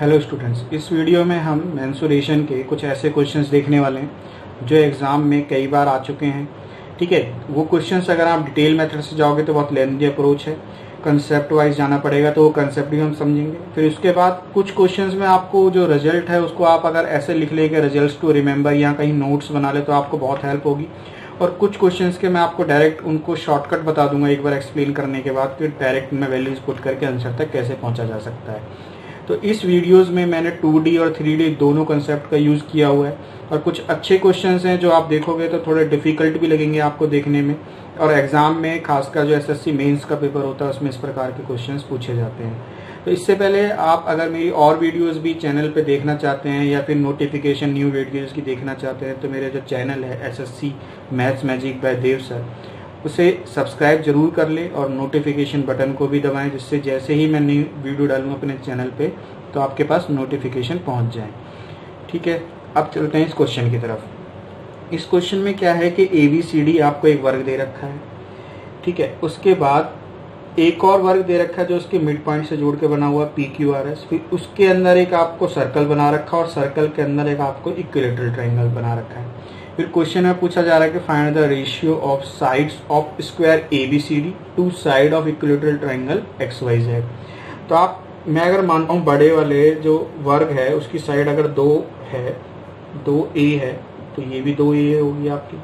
Hello students, इस video में हम मेंसुरेशन के कुछ ऐसे क्वेश्चंस देखने वाले हैं जो एग्ज़ाम में कई बार आ चुके हैं। ठीक है, वो क्वेश्चंस अगर आप डिटेल मेथड से जाओगे तो बहुत लेंथी अप्रोच है, कंसेप्ट वाइज जाना पड़ेगा, तो वो कंसेप्ट भी हम समझेंगे। फिर उसके बाद कुछ क्वेश्चंस में आपको जो रिजल्ट है उसको आप अगर ऐसे लिख ले कि रिजल्ट्स टू रिमेंबर या कहीं नोट्स बना ले तो आपको बहुत हेल्प होगी। और कुछ क्वेश्चंस के मैं आपको डायरेक्ट उनको शॉर्टकट बता दूंगा एक बार एक्सप्लेन करने के बाद, फिर डायरेक्ट में वैल्यूज पुट करके आंसर तक कैसे पहुंचा जा सकता है। तो इस वीडियोस में मैंने 2D और 3D दोनों कंसेप्ट का यूज़ किया हुआ है और कुछ अच्छे क्वेश्चंस हैं जो आप देखोगे तो थोड़े डिफिकल्ट भी लगेंगे आपको देखने में, और एग्ज़ाम में खासकर जो SSC मेंस का पेपर होता है उसमें इस प्रकार के क्वेश्चंस पूछे जाते हैं। तो इससे पहले आप अगर मेरी और वीडियोस भी चैनल पे देखना चाहते हैं या फिर नोटिफिकेशन न्यू वीडियोस की देखना चाहते हैं तो मेरे जो चैनल है SSC मैथ्स मैजिक बाय देव सर, उसे सब्सक्राइब जरूर कर ले और नोटिफिकेशन बटन को भी दबाएं, जिससे जैसे ही मैं नई वीडियो डालूँ अपने चैनल पे तो आपके पास नोटिफिकेशन पहुंच जाए। ठीक है, अब चलते हैं इस क्वेश्चन की तरफ। इस क्वेश्चन में क्या है कि ABCD आपको एक वर्ग दे रखा है। ठीक है, उसके बाद एक और वर्ग दे रखा है जो उसके मिड पॉइंट से जोड़ के बना हुआ PQRS। फिर उसके अंदर एक आपको सर्कल बना रखा है और सर्कल के अंदर एक आपको इक्विलेटरल ट्रायंगल बना रखा है। फिर क्वेश्चन में पूछा जा रहा है कि find the ratio of sides of square ABCD to side of equilateral triangle XYZ। तो मैं अगर मानता हूँ बड़े वाले जो वर्ग है उसकी साइड अगर 2 है, 2A है, तो ये भी 2A होगी आपकी।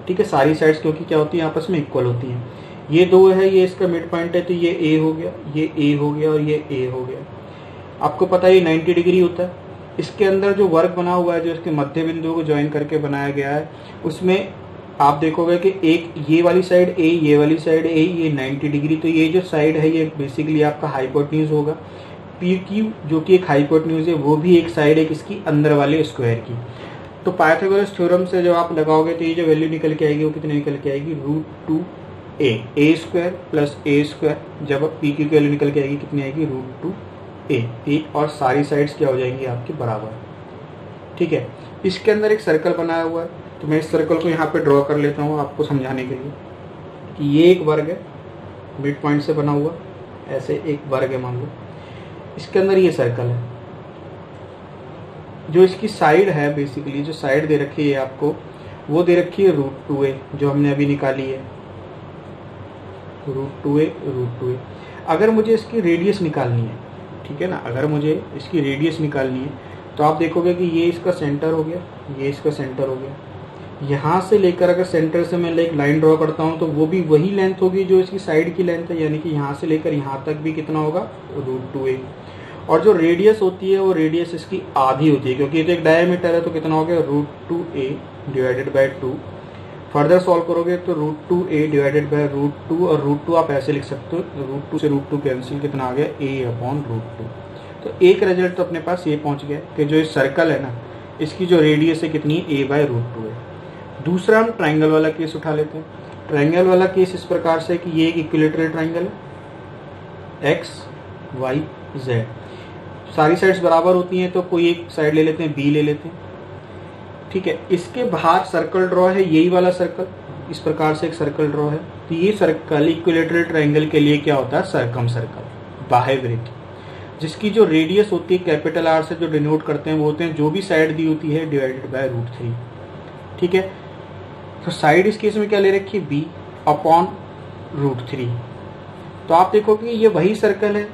ठीक है, सारी साइड्स क्योंकि क्या होती है आपस में इक्वल होती हैं। ये 2 है, ये इसका मिड पॉइंट है, तो ये A हो गया, ये A हो गया और ये A हो गया। आपको पता है ये 90 डिग्री होता है। इसके अंदर जो वर्ग बना हुआ है जो इसके मध्य बिंदु को ज्वाइन करके बनाया गया है, उसमें आप देखोगे कि एक ये वाली साइड A, ये वाली साइड A, ये 90 डिग्री। तो ये जो साइड है ये बेसिकली आपका हाइपोटेन्यूज होगा। PQ जो कि एक हाइपोटेन्यूज है वो भी एक साइड है किसकी, अंदर वाले स्क्वायर की। तो पाइथागोरस थ्योरम से जब आप लगाओगे तो ये जो वैल्यू निकल के आएगी वो कितनी निकल के आएगी, √2A, A square plus A square. जब PQ की वैल्यू निकल के आएगी कितनी आएगी, √2A, और सारी साइड्स क्या हो जाएंगी आपके बराबर। ठीक है, इसके अंदर एक सर्कल बनाया हुआ है, तो मैं इस सर्कल को यहाँ पे ड्रॉ कर लेता हूँ आपको समझाने के लिए कि ये एक वर्ग है मिड पॉइंट से बना हुआ, ऐसे एक वर्ग है मान लो। इसके अंदर ये सर्कल है, जो इसकी साइड है बेसिकली जो साइड दे रखी है आपको वो दे रखी है √2A जो हमने अभी निकाली है, √2A। अगर मुझे इसकी रेडियस निकालनी है, ठीक है ना, अगर मुझे इसकी रेडियस निकालनी है तो आप देखोगे कि ये इसका सेंटर हो गया, ये इसका सेंटर हो गया। यहाँ से लेकर अगर सेंटर से मैं एक लाइन ड्रॉ करता हूँ तो वो भी वही लेंथ होगी जो इसकी साइड की लेंथ है, यानी कि यहाँ से लेकर यहाँ तक भी कितना होगा, √2A। और जो रेडियस होती है वो रेडियस इसकी आधी होती है, क्योंकि ये तो एक डायमीटर है, तो कितना हो गया, √2A divided by 2। Further solve करोगे तो √2A डिवाइडेड बाई √2, और √2 आप ऐसे लिख सकते हो, √2 से √2 कैंसिल, कितना आ गया, A/√2। तो एक रिजल्ट तो अपने पास ये पहुंच गया कि जो इस सर्कल है ना इसकी जो रेडियस है कितनी, A/√2 है। दूसरा हम ट्राइंगल वाला केस उठा लेते हैं। ट्राइंगल वाला केस इस प्रकार से कि ये एक इक्विलेटरल ट्राइंगल है, X Y Z, सारी साइड्स बराबर होती हैं, तो कोई एक साइड ले लेते हैं, B ले लेते हैं। ठीक है, इसके बाहर सर्कल ड्रॉ है, यही वाला सर्कल, इस प्रकार से एक सर्कल ड्रॉ है। तो ये सर्कल इक्विलेटरल ट्राइंगल के लिए क्या होता है, सर्कम सर्कल, बाह्यवृत्त, जिसकी जो रेडियस होती है कैपिटल R से जो डिनोट करते हैं वो होते हैं जो भी साइड दी होती है डिवाइडेड बाय √3। ठीक है, तो साइड इस केस में क्या ले रखी है, B/√3। तो आप देखोगे ये वही सर्कल है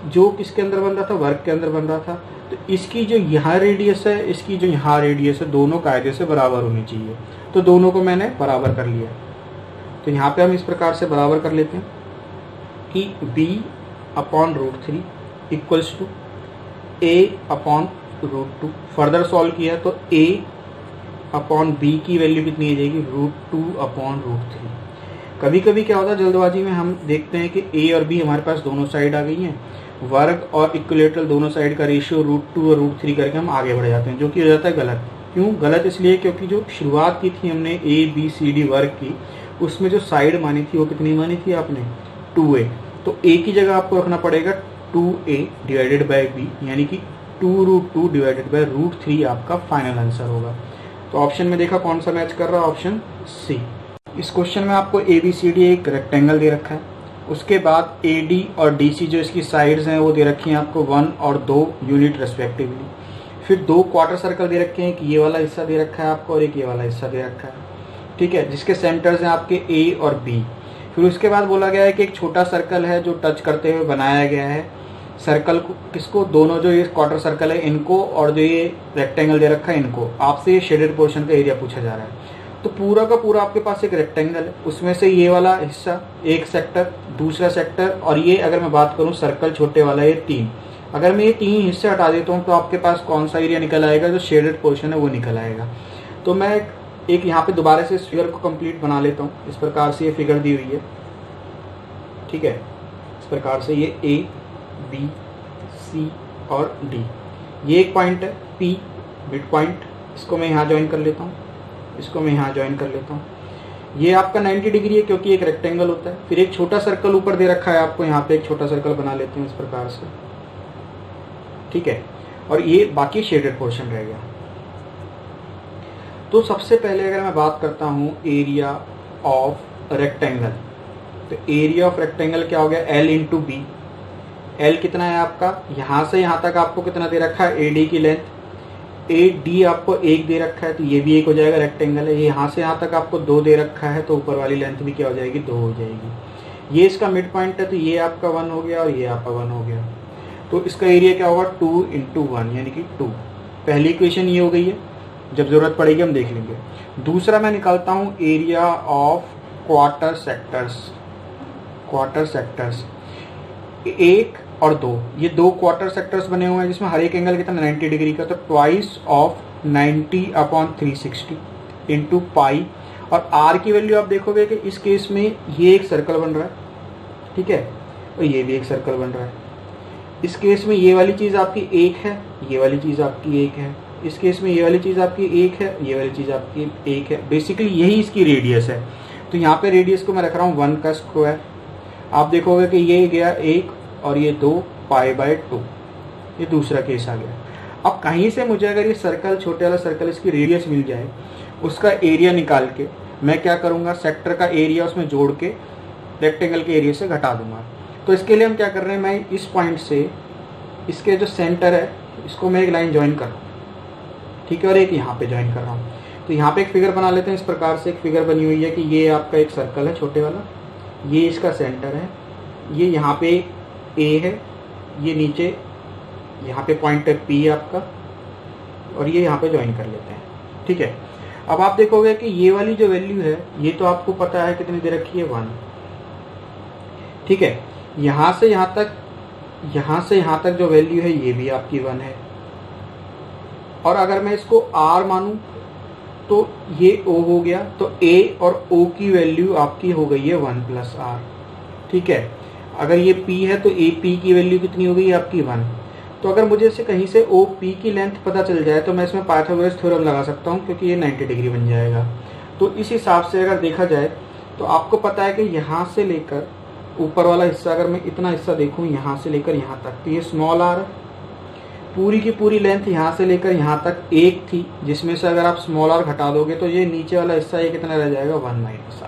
जो किसके अंदर बन रहा था, वर्ग के अंदर बन रहा था। तो इसकी जो यहाँ रेडियस है, इसकी जो यहाँ रेडियस है, दोनों कायदे से बराबर होनी चाहिए। तो दोनों को मैंने बराबर कर लिया। तो यहाँ पे हम इस प्रकार से बराबर कर लेते हैं कि B/√3 equals to A/√2। Further solve किया तो A/B की वैल्यू कितनी आ जाएगी, √2/√3। कभी कभी क्या होता है जल्दबाजी में हम देखते हैं कि A और B हमारे पास दोनों साइड आ गई हैं, वर्ग और इक्विलेटरल दोनों साइड का रेशियो √2 और √3 करके हम आगे बढ़ जाते हैं, जो कि हो जाता है गलत। क्यों गलत, इसलिए क्योंकि जो शुरुआत की थी हमने ABCD वर्ग की, उसमें जो साइड मानी थी वो कितनी मानी थी आपने, 2A। तो A की जगह आपको रखना पड़ेगा 2A डिवाइडेड बाई B, यानी कि 2√2 डिवाइडेड बाई √3 आपका फाइनल आंसर होगा। तो ऑप्शन में देखा कौन सा मैच कर रहा है, ऑप्शन C। इस क्वेश्चन में आपको ABCD एक रेक्टेंगल दे रखा है, उसके बाद AD और DC जो इसकी साइड्स हैं वो दे रखी हैं आपको 1 और 2 यूनिट रेस्पेक्टिवली। फिर 2 क्वार्टर सर्कल दे रखे हैं कि ये वाला हिस्सा दे रखा है आपको और एक ये वाला हिस्सा दे रखा है, ठीक है, जिसके सेंटर्स हैं आपके A और B। फिर उसके बाद बोला गया है कि एक छोटा सर्कल है जो टच करते हुए बनाया गया है सर्कल को, किसको, दोनों जो ये क्वार्टर सर्कल है इनको और जो ये रेक्टेंगल दे रखा है इनको। आपसे ये शेडेड पोर्शन का एरिया पूछा जा रहा है। तो पूरा का पूरा आपके पास एक रेक्टेंगल है, उसमें से ये वाला हिस्सा एक सेक्टर, दूसरा सेक्टर, और ये अगर मैं बात करूं सर्कल छोटे वाला ये 3। अगर मैं ये 3 हिस्से हटा देता हूं तो आपके पास कौन सा एरिया निकल आएगा, जो शेडेड पोर्शन है वो निकल आएगा। तो मैं एक यहाँ पे दोबारा से इस फिगर को कंप्लीट बना लेता हूँ। इस प्रकार से ये फिगर दी हुई है, ठीक है, इस प्रकार से ये A, B, C और D, ये एक पॉइंट है P मिड पॉइंट, इसको मैं यहाँ ज्वाइन कर लेता हूँ, इसको मैं यहाँ ज्वाइन कर लेता हूँ। ये आपका 90 डिग्री है क्योंकि एक रेक्टेंगल होता है। फिर एक छोटा सर्कल ऊपर दे रखा है आपको, यहाँ पे एक छोटा सर्कल बना लेते हैं इस प्रकार से, ठीक है, और ये बाकी शेडेड पोर्शन रह गया। तो सबसे पहले अगर मैं बात करता हूँ एरिया ऑफ रेक्टेंगल, तो एरिया ऑफ रेक्टेंगल क्या हो गया, L इंटू बी। L कितना है आपका, यहाँ से यहाँ तक आपको कितना दे रखा है, AD की लेंथ, AD आपको 1 दे रखा है तो ये भी 1 हो जाएगा, रेक्टेंगल है। यहाँ से यहाँ तक आपको 2 दे रखा है तो ऊपर वाली लेंथ भी क्या हो जाएगी, 2 हो जाएगी। ये इसका मिड पॉइंट है तो ये आपका 1 हो गया और ये आपका 1 हो गया। तो इसका एरिया क्या होगा, 2 इंटू 1 यानी कि 2। पहली इक्वेशन ये हो गई है, जब जरूरत पड़ेगी हम देख लेंगे। दूसरा मैं निकालता हूँ area of quarter sectors. Quarter sectors 1 और 2, ये 2 क्वार्टर सेक्टर्स बने हुए हैं जिसमें हर एक एंगल कितना 90 डिग्री का, तो ट्वाइस ऑफ 90/360 इंटू पाई। और आर की वैल्यू आप देखोगे कि इस केस में ये एक सर्कल बन रहा है, ठीक है, और ये भी एक सर्कल बन रहा है। इस केस में ये वाली चीज़ आपकी 1 है, ये वाली चीज़ आपकी 1 है। इस केस में ये वाली चीज़ आपकी 1 है, ये वाली चीज़ आपकी 1 है। बेसिकली यही इसकी रेडियस है। तो यहाँ पे रेडियस को मैं रख रहा हूँ 1 का स्क्वायर। आप देखोगे कि ये गया 1 और ये 2 π/2, ये दूसरा केस आ गया। अब कहीं से मुझे अगर ये सर्कल, छोटे वाला सर्कल, इसकी रेडियस मिल जाए, उसका एरिया निकाल के मैं क्या करूँगा, सेक्टर का एरिया उसमें जोड़ के रेक्टेंगल के एरिया से घटा दूंगा। तो इसके लिए हम क्या कर रहे हैं, मैं इस पॉइंट से इसके जो सेंटर है इसको मैं एक लाइन ज्वाइन कर रहा हूँ, ठीक है, और एक यहाँ पे ज्वाइन कर रहा हूँ। तो यहाँ पे एक फिगर बना लेते हैं। इस प्रकार से एक फिगर बनी हुई है कि ये आपका एक सर्कल है छोटे वाला, ये इसका सेंटर है, ये यहाँ पे A है, ये नीचे यहाँ पे पॉइंट है P आपका, और ये यहाँ पे ज्वाइन कर लेते हैं, ठीक है। अब आप देखोगे कि ये वाली जो वैल्यू है ये तो आपको पता है कितनी दे रखी है, 1, ठीक है। यहाँ से यहाँ तक, यहाँ से यहाँ तक जो वैल्यू है ये भी आपकी 1 है। और अगर मैं इसको R मानूं तो ये O हो गया, तो A और O की वैल्यू आपकी हो गई है 1 + R, ठीक है। अगर ये P है तो AP की वैल्यू कितनी हो गई आपकी 1। तो अगर मुझे इसे कहीं से OP की लेंथ पता चल जाए तो मैं इसमें पाइथागोरस थ्योरम लगा सकता हूँ, क्योंकि ये 90 डिग्री बन जाएगा। तो इस हिसाब से अगर देखा जाए तो आपको पता है कि यहाँ से लेकर ऊपर वाला हिस्सा, अगर मैं इतना हिस्सा देखूँ यहाँ से लेकर यहाँ तक, तो ये स्मॉल r, पूरी की पूरी लेंथ यहाँ से लेकर यहाँ तक 1 थी, जिसमें से अगर आप स्मॉल r घटा दोगे तो ये नीचे वाला हिस्सा ये कितना रह जाएगा, 1 - r,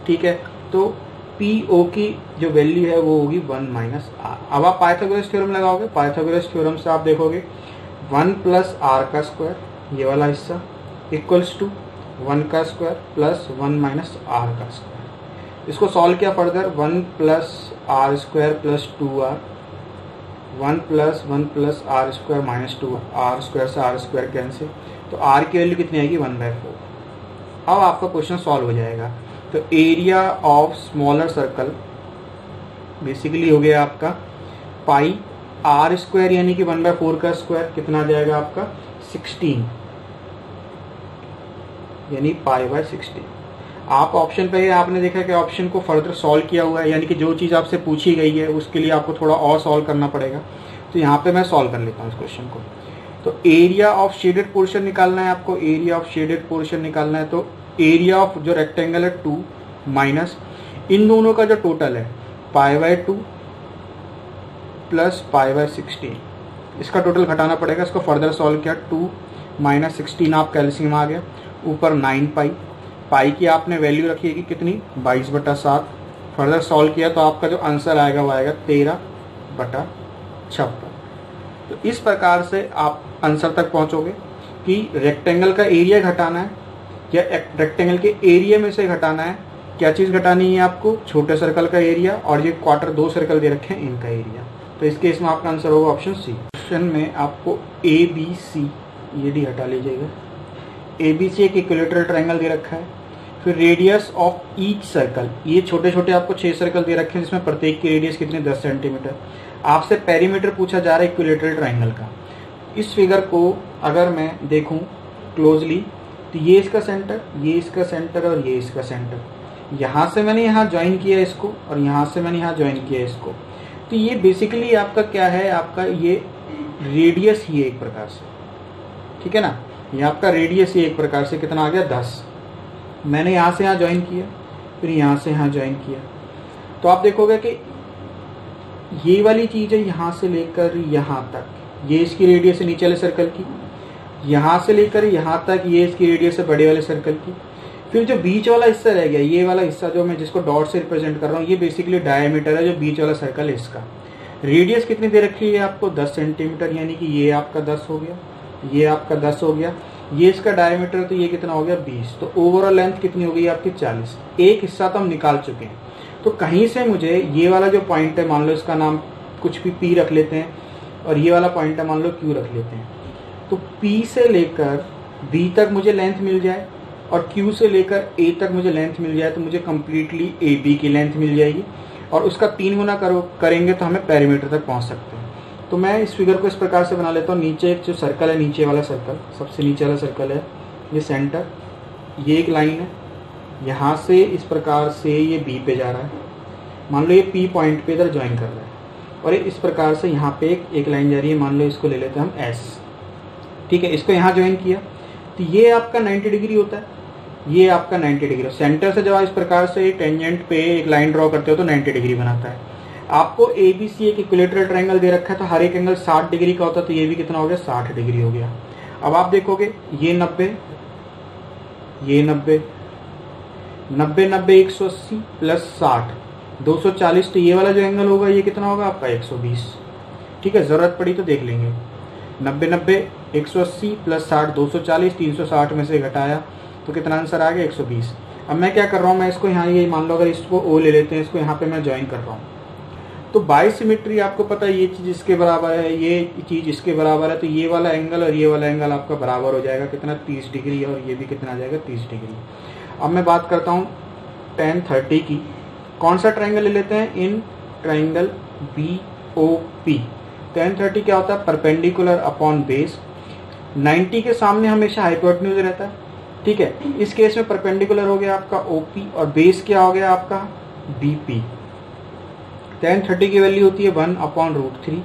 ठीक है। तो PO की जो वैल्यू है वो होगी 1 - r। अब आप पाइथागोरस थ्योरम लगाओगे, पाइथागोरस थ्योरम से आप देखोगे 1 + r का स्क्वायर, ये वाला हिस्सा, इक्वल्स टू 1 का स्क्वायर प्लस 1 - r का स्क्वायर। इसको सॉल्व किया further, 1 + r square plus 2r, 1 + 1 + r square minus 2r square से r स्क्वायर कैंसिल, तो r की वैल्यू कितनी आएगी, 1/4। अब आपका क्वेश्चन सॉल्व हो जाएगा। तो area of smaller circle basically हो गया आपका पाई r स्क्वायर यानी कि 1/4 का स्क्वायर, कितना आ जाएगा आपका 16, यानी π/16। आप ऑप्शन पे आपने देखा कि ऑप्शन को फर्दर सॉल्व किया हुआ है, यानी कि जो चीज़ आपसे पूछी गई है उसके लिए आपको थोड़ा और सॉल्व करना पड़ेगा। तो यहाँ पे मैं सॉल्व कर लेता हूँ इस क्वेश्चन को। तो एरिया ऑफ शेडेड पोर्शन निकालना है आपको, एरिया ऑफ शेडेड पोर्शन निकालना है। तो एरिया ऑफ जो रेक्टेंगल है 2 माइनस इन दोनों का जो टोटल है π/2 प्लस π/16, इसका टोटल घटाना पड़ेगा। इसको फर्दर सॉल्व किया, 2 - 16 आप कैल्सियम आ गया, ऊपर 9 पाई की आपने वैल्यू रखी है कि कितनी 22/7, फर्दर सॉल्व किया तो आपका जो आंसर आएगा वो आएगा 13/56। तो इस प्रकार से आप आंसर तक पहुंचोगे कि रेक्टेंगल का एरिया घटाना है या रेक्टेंगल के एरिया में से घटाना है। क्या चीज़ घटानी है आपको? छोटे सर्कल का एरिया और ये क्वार्टर 2 सर्कल दे रखे हैं इनका एरिया। तो इस केस में आपका आंसर होगा ऑप्शन सी। क्वेश्चन में आपको ABC ये डी हटा लीजिएगा। ABC एक इक्विलेटरल ट्रायंगल दे रखा है, फिर रेडियस ऑफ ईच सर्कल, ये छोटे छोटे आपको 6 सर्कल दे रखे हैं जिसमें प्रत्येक की रेडियस कितनी 10 सेंटीमीटर। आपसे पेरीमीटर पूछा जा रहा है इक्विलेटरल ट्रायंगल का। इस फिगर को अगर मैं देखूं क्लोजली तो ये इसका सेंटर, ये इसका सेंटर और ये इसका सेंटर, यहाँ से मैंने यहाँ ज्वाइन किया इसको और यहाँ से मैंने यहाँ ज्वाइन किया इसको। तो ये बेसिकली आपका क्या है, आपका ये रेडियस ही है एक प्रकार से, ठीक है ना। ये आपका रेडियस ही एक प्रकार से कितना आ गया 10। मैंने यहाँ से यहाँ ज्वाइन किया, फिर यहाँ से यहाँ ज्वाइन किया। तो आप देखोगे कि ये वाली चीज़ है यहाँ से लेकर यहाँ तक, ये इसकी रेडियस है नीचे वाले सर्कल की, यहाँ से लेकर यहाँ तक ये इसकी रेडियस है बड़े वाले सर्कल की। फिर जो बीच वाला हिस्सा रह गया, ये वाला हिस्सा जो मैं जिसको डॉट से रिप्रेजेंट कर रहा हूँ, ये बेसिकली डायमीटर है जो बीच वाला सर्कल है इसका। रेडियस कितनी दे रखी है आपको 10 सेंटीमीटर, यानी कि ये आपका 10 हो गया, ये आपका 10 हो गया, ये इसका डायमीटर तो ये कितना हो गया 20। तो ओवरऑल लेंथ कितनी हो गई आपकी 40। एक हिस्सा तो हम निकाल चुके हैं। तो कहीं से मुझे ये वाला जो पॉइंट है, मान लो इसका नाम कुछ भी P रख लेते हैं और ये वाला पॉइंट है मान लो Q रख लेते हैं। तो P से लेकर B तक मुझे लेंथ मिल जाए और Q से लेकर A तक मुझे लेंथ मिल जाए तो मुझे कम्प्लीटली AB की लेंथ मिल जाएगी और उसका 3 गुना करेंगे तो हमें पेरीमीटर तक पहुंच सकते हैं। तो मैं इस फिगर को इस प्रकार से बना लेता हूँ। नीचे एक जो सर्कल है, नीचे वाला सर्कल, सबसे नीचे वाला सर्कल है, ये सेंटर, ये एक लाइन है, यहाँ से इस प्रकार से ये B पे जा रहा है, मान लो ये P पॉइंट पे इधर ज्वाइन कर रहा है और इस प्रकार से यहाँ पे एक लाइन जा रही है, मान लो इसको ले लेते हैं हम S, ठीक है। इसको यहाँ ज्वाइन किया तो ये आपका 90 डिग्री होता है, ये आपका 90 डिग्री। सेंटर से जब आप इस प्रकार से टेंजेंट पे एक लाइन ड्रॉ करते हो तो 90 डिग्री बनाता है। आपको ABC एक इक्विलेटरल ट्रायंगल दे रखा है तो हर एक एंगल 60 डिग्री का होता है, तो ये भी कितना हो गया 60 डिग्री हो गया। अब आप देखोगे ये 90, ये 90, 90 90 180 प्लस 60 240, तो ये वाला जो एंगल होगा ये कितना होगा आपका 120, ठीक है। ज़रूरत पड़ी तो देख लेंगे। 90 90 180 प्लस 60 240, 360 में से घटाया तो कितना आंसर आ गया 120। अब मैं क्या कर रहा हूँ, मैं इसको यहाँ ये मान लो अगर इसको O ले लेते हैं, इसको यहाँ पे मैं ज्वाइन कर रहा हूँ। तो बाई सिमेट्री आपको पता है ये चीज़ इसके बराबर है, ये चीज़ इसके बराबर है, तो ये वाला एंगल और ये वाला एंगल आपका बराबर हो जाएगा कितना 30 डिग्री और ये भी कितना आ जाएगा 30 डिग्री। अब मैं बात करता हूँ tan 30 की। कौन सा ट्राइंगल ले लेते हैं, इन ट्राइंगल BOP। tan 30 क्या होता है, परपेंडिकुलर अपॉन बेस। 90 के सामने हमेशा हाइपोटेन्यूज रहता है, ठीक है। इस केस में परपेंडिकुलर हो गया आपका OP और बेस क्या हो गया आपका BP। tan 30 की वैल्यू होती है 1/√3।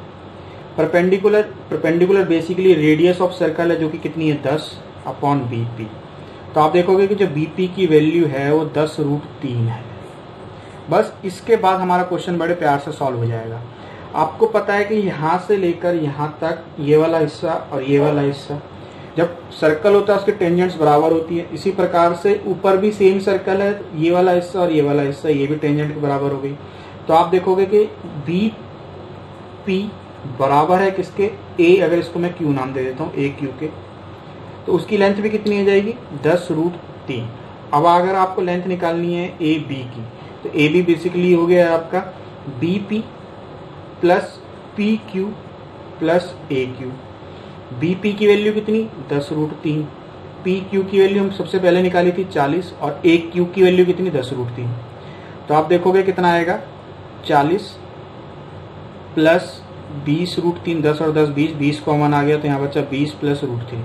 Perpendicular basically radius of circle है जो कि कितनी है 10/BP। तो आप देखोगे कि जो BP की वैल्यू है वो 10√3 है। बस इसके बाद हमारा क्वेश्चन बड़े प्यार से सॉल्व हो जाएगा। आपको पता है कि यहाँ से लेकर यहाँ तक ये वाला हिस्सा और ये वाला हिस्सा, जब सर्कल होता है उसके टेंजेंट्स बराबर होती है। इसी प्रकार से ऊपर भी सेम सर्कल है, ये वाला हिस्सा और ये वाला हिस्सा, ये भी टेंजेंट के बराबर हो गई। तो आप देखोगे कि BP बराबर है किसके, A, अगर इसको मैं Q नाम दे देता हूँ, AQ के, तो उसकी लेंथ भी कितनी हो जाएगी 10√3। अब अगर आपको लेंथ निकालनी है AB की, तो AB बेसिकली हो गया आपका BP plus PQ plus AQ। BP की वैल्यू कितनी 10√3, PQ की वैल्यू हम सबसे पहले निकाली थी 40 और AQ की वैल्यू कितनी 10√3। तो आप देखोगे कितना आएगा 40 प्लस 20√3, 10 और 10 20, 20 कॉमन आ गया तो यहाँ बचा 20 प्लस √3।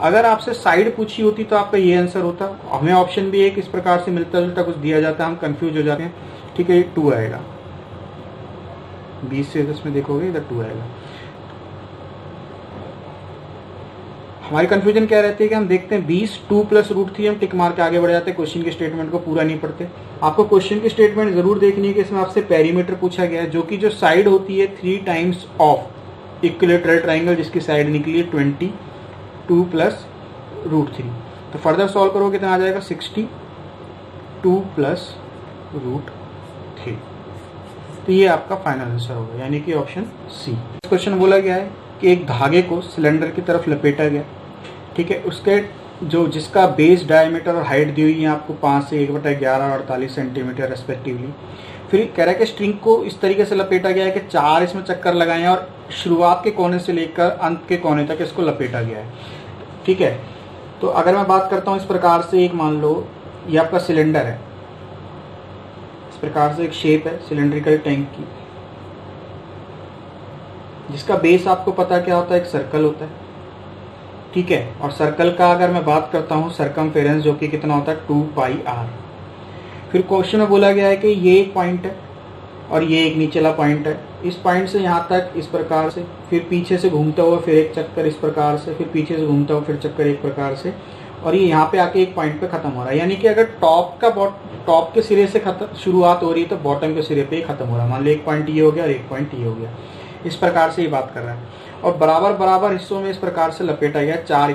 अगर आपसे साइड पूछी होती तो आपका ये आंसर होता। हमें ऑप्शन भी एक इस प्रकार से मिलता जुलता कुछ दिया जाता है, हम कंफ्यूज हो जाते हैं, ठीक है। ये 2 आएगा, 20 से 10 में देखोगे इधर 2 आएगा। हमारी कंफ्यूजन क्या रहती है कि हम देखते हैं 20 2 प्लस √3, हम टिक मार के आगे बढ़ जाते हैं, क्वेश्चन के स्टेटमेंट को पूरा नहीं पढ़ते। आपको क्वेश्चन की स्टेटमेंट जरूर देखनी है कि इसमें आपसे पेरीमीटर पूछा गया है, जो कि जो साइड होती है 3 टाइम्स ऑफ इक्विलेटरल ट्राइंगल, जिसकी साइड निकली है 22 प्लस √3। तो फर्दर सॉल्व करोगे कितना आ जाएगा 62 प्लस √3। थी। तो ये आपका फाइनल आंसर होगा, यानी कि ऑप्शन सी। क्वेश्चन बोला गया है कि एक धागे को सिलेंडर की तरफ लपेटा गया, ठीक है, उसके जो जिसका बेस डायमीटर और हाइट दी हुई है आपको 5 से 1/11 और 48 सेंटीमीटर रेस्पेक्टिवली। फिर कह रहा है कि स्ट्रिंग को इस तरीके से लपेटा गया है कि 4 इसमें चक्कर लगाए हैं और शुरुआत के कोने से लेकर अंत के कोने तक इसको लपेटा गया है, ठीक है। तो अगर मैं बात करता हूँ इस प्रकार से, एक मान लो ये आपका सिलेंडर है, इस प्रकार से एक शेप है सिलेंड्रिकल टैंक की, जिसका बेस आपको पता क्या होता है, एक सर्कल होता है, ठीक है। और सर्कल का अगर मैं बात करता हूँ सरकमफेरेंस, जो कि कितना होता है 2πr। फिर क्वेश्चन में बोला गया है कि ये एक पॉइंट है और ये एक नीचेला पॉइंट है, इस पॉइंट से यहाँ तक इस प्रकार से, फिर पीछे से घूमता हुआ फिर एक चक्कर इस प्रकार से, फिर पीछे से घूमता हुआ फिर चक्कर एक प्रकार से, और ये यहाँ पे आके एक पॉइंट पे खत्म हो रहा है। यानी कि अगर टॉप के सिरे से शुरुआत हो रही है तो बॉटम के सिरे पे ही खत्म हो रहा है। मान लो एक पॉइंट ये हो गया और एक पॉइंट ये हो गया, इस प्रकार से ये बात कर रहा है। और बराबर बराबर हिस्सों में इस प्रकार से लपेटा गया, 4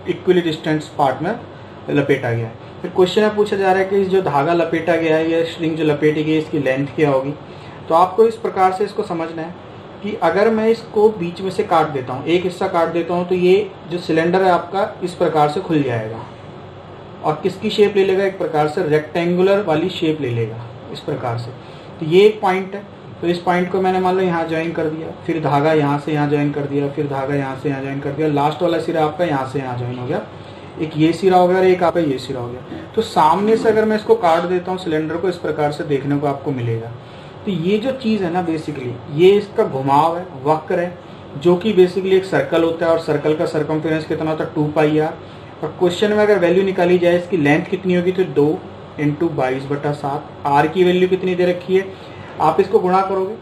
इक्वली डिस्टेंस पार्ट में लपेटा गया है। फिर क्वेश्चन में पूछा जा रहा है कि जो धागा लपेटा गया है या स्ट्रिंग जो लपेटी गई है इसकी लेंथ क्या होगी। तो आपको इस प्रकार से इसको समझना है कि अगर मैं इसको बीच में से काट देता हूँ, एक हिस्सा काट देता हूँ, तो ये जो सिलेंडर है आपका इस प्रकार से खुल जाएगा और किसकी शेप ले लेगा, एक प्रकार से रेक्टेंगुलर वाली शेप ले लेगा इस प्रकार से। तो ये एक पॉइंट है, तो इस पॉइंट को मैंने मान लो यहाँ ज्वाइन कर दिया, फिर धागा यहाँ से यहाँ ज्वाइन कर दिया, फिर धागा यहाँ से यहाँ ज्वाइन कर दिया, लास्ट वाला सिरा आपका यहाँ से यहाँ ज्वाइन हो गया, एक ये सिरा हो गया और एक आपका ये सिरा हो गया। तो सामने से अगर मैं इसको काट देता हूँ सिलेंडर को, इस प्रकार से देखने को आपको मिलेगा। तो ये जो चीज़ है ना, बेसिकली ये इसका घुमाव है, वक्र है, जो कि बेसिकली एक सर्कल होता है और सर्कल का सरकमफेरेंस कितना होता है 2πr। और क्वेश्चन में अगर वैल्यू निकाली जाए इसकी लेंथ कितनी होगी तो 2 × 22/7। आर की वैल्यू कितनी दे रखी है, आप इसको गुणा करोगे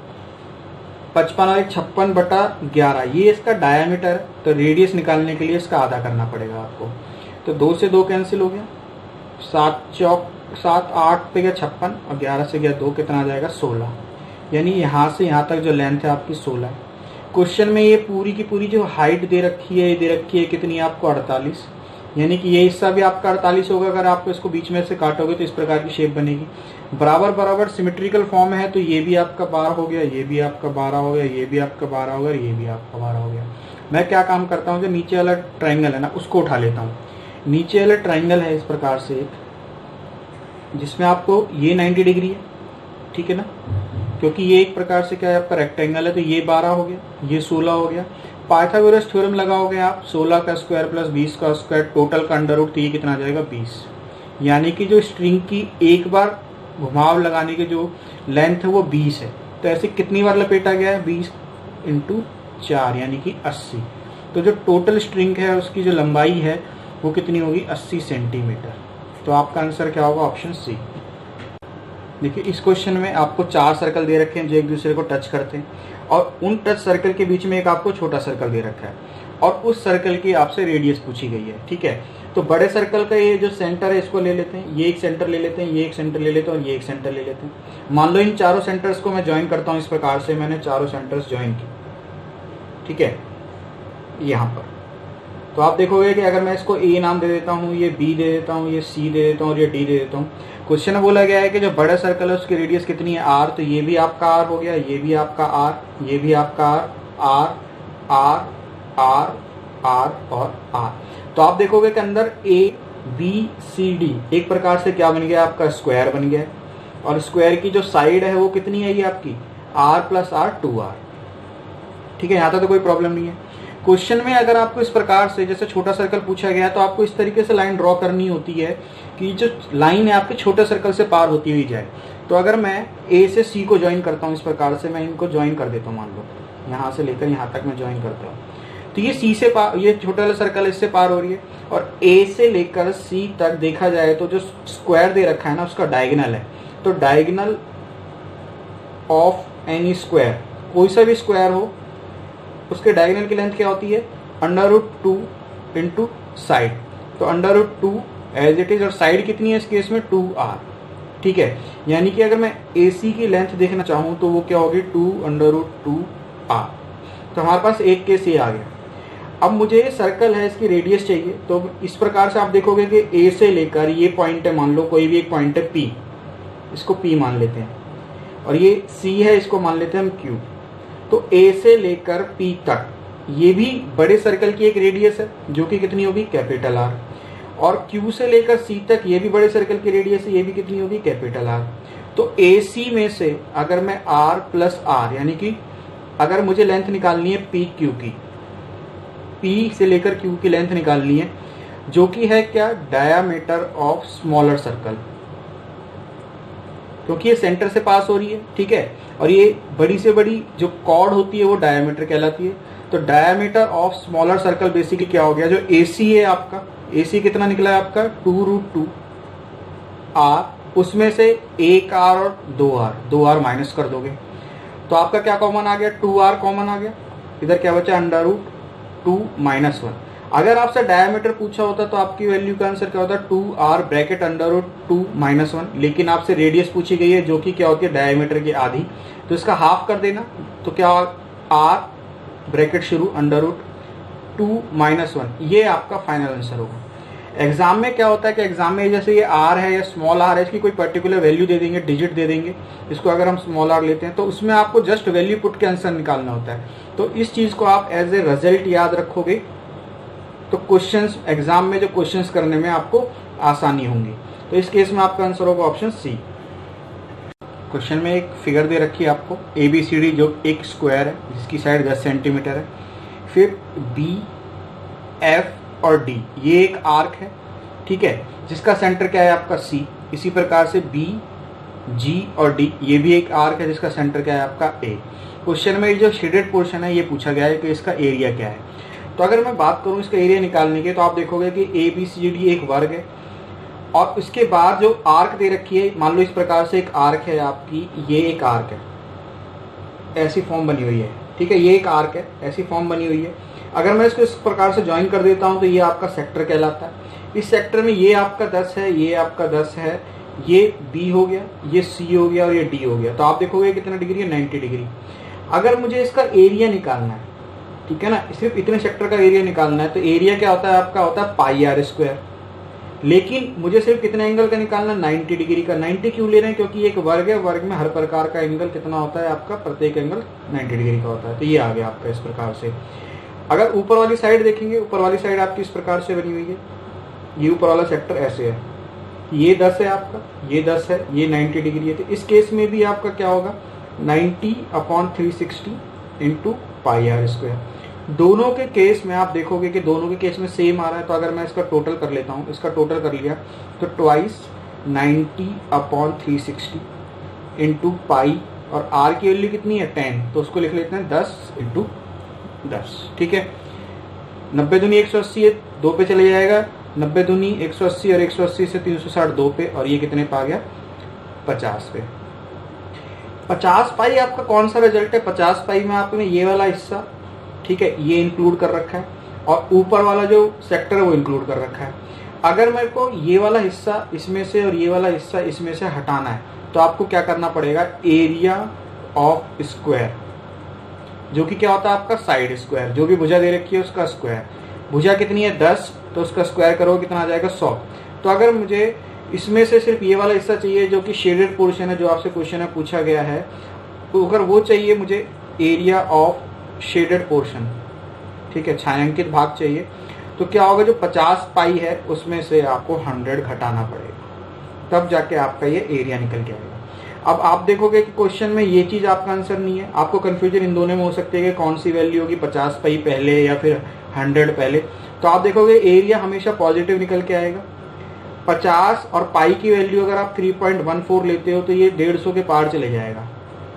55 और 56/11, ये इसका डायामीटर है। तो रेडियस निकालने के लिए इसका आधा करना पड़ेगा आपको। तो 2 से 2 कैंसिल हो गया, 7 चौक 7, 8 पे गया 56 और 11 से गया 2, कितना आ जाएगा 16। यानी यहाँ से यहाँ तक जो लेंथ है आपकी 16 है। क्वेश्चन में ये पूरी की पूरी जो हाइट दे रखी है, ये दे रखी है कितनी आपको 48, यानी कि ये हिस्सा भी आपका 48 होगा। अगर आप इसको बीच में से काटोगे तो इस प्रकार की शेप बनेगी। बराबर बराबर सिमेट्रिकल फॉर्म है, तो ये भी आपका 12 हो गया, ये भी आपका 12 हो गया, ये भी आपका 12 हो गया, ये भी आपका 12 हो गया। मैं क्या काम करता हूँ, जो नीचे वाला ट्राइंगल है ना उसको उठा लेता हूँ। नीचे वाला ट्राइंगल है इस प्रकार से एक, जिसमें आपको ये 90 डिग्री है, ठीक है ना, क्योंकि ये एक प्रकार से क्या है आपका रेक्टेंगल है। तो ये 12 हो गया, ये 16 हो गया। पाइथागोरस थ्योरम लगाओगे आप, 16 का स्क्वायर प्लस 20 का स्क्वायर टोटल का अंडर रूट, तो ये कितना आ जाएगा 20। यानी कि जो स्ट्रिंग की एक बार घुमाव लगाने की जो लेंथ है वो 20 है। तो ऐसे कितनी बार लपेटा गया है, 20 × 4 यानी कि 80। तो जो टोटल स्ट्रिंग है उसकी जो लंबाई है वो कितनी होगी 80 सेंटीमीटर। तो आपका आंसर क्या होगा, ऑप्शन सी। देखिए इस क्वेश्चन में आपको 4 सर्कल दे रखे हैं जो एक दूसरे को टच करते हैं, और उन टच सर्कल के बीच में एक आपको छोटा सर्कल दे रखा है, और उस सर्कल की आपसे रेडियस पूछी गई है, ठीक है। तो बड़े सर्कल का ये जो सेंटर है इसको ले लेते हैं, ये एक सेंटर ले लेते हैं, ये एक सेंटर ले लेते हैं और ये एक सेंटर ले लेते हैं। मान लो इन चारों सेंटर्स को मैं ज्वाइन करता हूँ, इस प्रकार से मैंने चारों सेंटर्स ज्वाइन की, ठीक है, यहाँ पर। तो आप देखोगे कि अगर मैं इसको ए नाम दे देता हूँ, ये बी दे देता हूँ, ये सी दे देता हूँ और ये डी दे देता हूँ। क्वेश्चन में बोला गया है कि जो बड़ा सर्कल है उसकी रेडियस कितनी है आर, तो ये भी आपका आर हो गया, ये भी आपका आर, ये भी आपका आर, आर आर आर और आर। तो आप देखोगे कि अंदर ए बी सी डी एक प्रकार से क्या बन गया आपका स्क्वायर बन गया, और स्क्वायर की जो साइड है वो कितनी है ये आपकी r + r 2r, ठीक है। यहाँ तक तो कोई प्रॉब्लम नहीं है। क्वेश्चन में अगर आपको इस प्रकार से जैसे छोटा सर्कल पूछा गया तो आपको इस तरीके से लाइन ड्रॉ करनी होती है कि जो लाइन है आपके छोटे सर्कल से पार होती हुई जाए। तो अगर मैं ए से सी को ज्वाइन करता हूँ, इस प्रकार से मैं इनको ज्वाइन कर देता हूँ, मान लो यहाँ से लेकर यहाँ तक मैं ज्वाइन करता हूँ, तो ये सी से पार, ये छोटा वाला सर्कल इससे पार हो रही है, और ए से लेकर सी तक देखा जाए तो जो स्क्वायर दे रखा है ना उसका डायगोनल है। तो डायगोनल ऑफ एनी स्क्वायर, कोई सा भी स्क्वायर हो उसके डायगोनल की लेंथ क्या होती है √2 × साइड। तो √2 एज इट इज, और साइड कितनी है इस केस में 2r, ठीक है। यानी कि अगर मैं AC की लेंथ देखना चाहूँ तो वो क्या होगी 2√2r। तो हमारे पास एक केस ये आ गया। अब मुझे सर्कल है इसकी रेडियस चाहिए, तो इस प्रकार से आप देखोगे कि A से लेकर ये पॉइंट है, मान लो कोई भी एक पॉइंट है P, इसको P मान लेते हैं। और ये C है, इसको मान लेते हैं हम Q। तो A से लेकर P तक ये भी बड़े सर्कल की एक रेडियस है जो कि कितनी होगी, कैपिटल R। और Q से लेकर C तक ये भी बड़े सर्कल की रेडियस है, ये भी कितनी होगी, कैपिटल R। तो AC में से अगर मैं R प्लस R यानी कि अगर मुझे लेंथ निकालनी है PQ की, P से लेकर Q की लेंथ निकालनी है, जो कि है क्या, डायामीटर ऑफ स्मॉलर सर्कल, क्योंकि ये सेंटर से पास हो रही है, ठीक है। और ये बड़ी से बड़ी जो कॉर्ड होती है वो डायामीटर कहलाती है। तो diameter of smaller circle basically क्या हो गया, जो AC है आपका, AC कितना निकला है आपका 2√2R, उसमें से 1R और 2R माइनस कर दोगे तो आपका क्या कॉमन आ गया, 2R कॉमन आ गया। इधर क्या बचा, √2 माइनस 1। अगर आपसे डायमीटर पूछा होता तो आपकी वैल्यू का आंसर क्या होता, 2R ब्रैकेट √2 माइनस 1। लेकिन आपसे रेडियस पूछी गई है जो कि क्या होती है, डायमीटर की आधी, तो इसका हाफ कर देना। तो क्या R ब्रैकेट शुरू √2 माइनस 1, ये आपका फाइनल आंसर होगा। एग्जाम में क्या होता है कि एग्जाम में जैसे ये R है या स्मॉल r है, इसकी कोई पर्टिकुलर वैल्यू दे देंगे, डिजिट दे देंगे। इसको अगर हम स्मॉल r लेते हैं तो उसमें आपको जस्ट वैल्यू पुट के आंसर निकालना होता है। तो इस चीज को आप एज ए रिजल्ट याद रखोगे तो क्वेश्चंस एग्जाम में जो क्वेश्चंस करने में आपको आसानी होंगी। तो इस केस में आपका आंसर होगा ऑप्शन C। क्वेश्चन में एक फिगर दे रखी है आपको ABCD, जो एक स्क्वायर है जिसकी साइड 10 सेंटीमीटर है। फिर B, F और D ये एक आर्क है, ठीक है, जिसका सेंटर क्या है आपका C। इसी प्रकार से B, G और D ये भी एक आर्क है जिसका सेंटर क्या है आपका A। क्वेश्चन में जो शेडेड पोर्शन है ये पूछा गया है कि इसका एरिया क्या है। तो अगर मैं बात करूं इसका एरिया निकालने की, तो आप देखोगे कि ABCD एक वर्ग है और उसके बाद जो आर्क दे रखी है, मान लो इस प्रकार से एक आर्क है आपकी, ये एक आर्क है, ऐसी फॉर्म बनी हुई है, ठीक है, ये एक आर्क है, ऐसी फॉर्म बनी हुई है। अगर मैं इसको इस प्रकार से ज्वाइन कर देता हूं तो ये आपका सेक्टर कहलाता है। इस सेक्टर में ये आपका 10 है, ये आपका 10 है, ये B हो गया, ये C हो गया और ये D हो गया। तो आप देखोगे कितना डिग्री है, 90 डिग्री। अगर मुझे इसका एरिया निकालना है, ठीक है ना, सिर्फ इतने सेक्टर का एरिया निकालना है, तो एरिया क्या होता है आपका, होता है πr²। लेकिन मुझे सिर्फ कितने एंगल का निकालना है, 90 डिग्री का। 90 क्यों ले रहे हैं, क्योंकि एक वर्ग है, वर्ग में हर प्रकार का एंगल कितना होता है आपका, प्रत्येक एंगल 90 डिग्री का होता है। तो ये आ गया आपका इस प्रकार से। अगर ऊपर वाली साइड देखेंगे, ऊपर वाली साइड आपकी इस प्रकार से बनी हुई है, ये ऊपर वाला सेक्टर ऐसे है, ये 10 है आपका, ये 10 है, ये 90 डिग्री है। तो इस केस में भी आपका क्या होगा, 90/360 इंटू πr²। दोनों के केस में आप देखोगे कि दोनों के केस में सेम आ रहा है। तो अगर मैं इसका टोटल कर लेता हूँ, इसका टोटल कर लिया तो ट्वाइस 90/360 इंटू पाई, और r की वैल्यू कितनी है 10, तो उसको लिख लेते हैं 10 इंटू 10, ठीक है। 90 दूनी 180 है, 2 पे चले जाएगा, 90 दूनी 180 और 180 से 360 2 पे, और ये कितने पे आ गया 50 पे। 50 पाई आपका कौन सा रिजल्ट है, 50 पाई में आपने ये वाला हिस्सा, ठीक है, ये इंक्लूड कर रखा है, और ऊपर वाला जो सेक्टर है वो इंक्लूड कर रखा है। अगर मेरे को ये वाला हिस्सा इसमें से और ये वाला हिस्सा इसमें से हटाना है, तो आपको क्या करना पड़ेगा, एरिया ऑफ स्क्वायर, जो कि क्या होता है आपका साइड स्क्वायर, जो भी भुजा दे रखी है उसका स्क्वायर। भुजा कितनी है 10, तो उसका स्क्वायर करोगे कितना आ जाएगा 100। तो अगर मुझे इसमें से सिर्फ ये वाला हिस्सा चाहिए जो कि शेडेड पोर्शन है, जो आपसे क्वेश्चन में पूछा गया है, तो अगर वो चाहिए मुझे एरिया ऑफ शेडेड पोर्शन, ठीक है, छायांकित भाग चाहिए, तो क्या होगा, जो 50 पाई है उसमें से आपको 100 घटाना पड़ेगा, तब जाके आपका ये एरिया निकल के आएगा। अब आप देखोगे कि क्वेश्चन में ये चीज आपका आंसर नहीं है, आपको कंफ्यूजन इन दोनों में हो सकती है कि कौन सी वैल्यू होगी, 50 पाई पहले या फिर 100 पहले। तो आप देखोगे एरिया हमेशा पॉजिटिव निकल के आएगा। 50 और पाई की वैल्यू अगर आप 3.14 लेते हो तो ये 150 के पार चले जाएगा,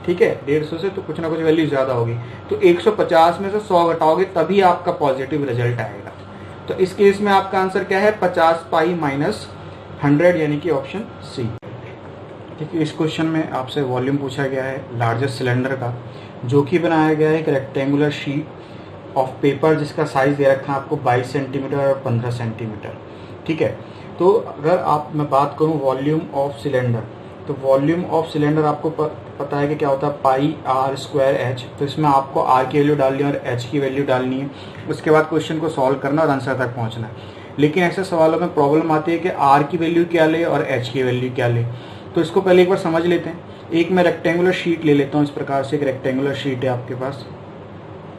ठीक है, 150 से तो कुछ ना कुछ वैल्यू ज्यादा होगी। तो 150 में से 100 घटाओगे तभी आपका पॉजिटिव रिजल्ट आएगा। तो इस केस में आपका आंसर क्या है, 50 पाई माइनस 100, यानी कि ऑप्शन सी। देखिए इस क्वेश्चन में आपसे वॉल्यूम पूछा गया है लार्जेस्ट सिलेंडर का, जो कि बनाया गया है एक रेक्टेंगुलर शीट ऑफ पेपर, जिसका साइज दे रखा है आपको 22 सेंटीमीटर और 15 सेंटीमीटर, ठीक है। तो अगर मैं बात करूं वॉल्यूम ऑफ सिलेंडर, तो वॉल्यूम ऑफ सिलेंडर आपको पता है कि क्या होता है, πr²h। तो इसमें आपको r की वैल्यू डालनी है और h की वैल्यू डालनी है, उसके बाद क्वेश्चन को सॉल्व करना और आंसर तक पहुंचना है। लेकिन ऐसे सवालों में प्रॉब्लम आती है कि r की वैल्यू क्या ले और h की वैल्यू क्या ले। तो इसको पहले एक बार समझ लेते हैं। एक मैं रेक्टेंगुलर शीट ले लेता हूँ। इस प्रकार से एक रेक्टेंगुलर शीट है आपके पास,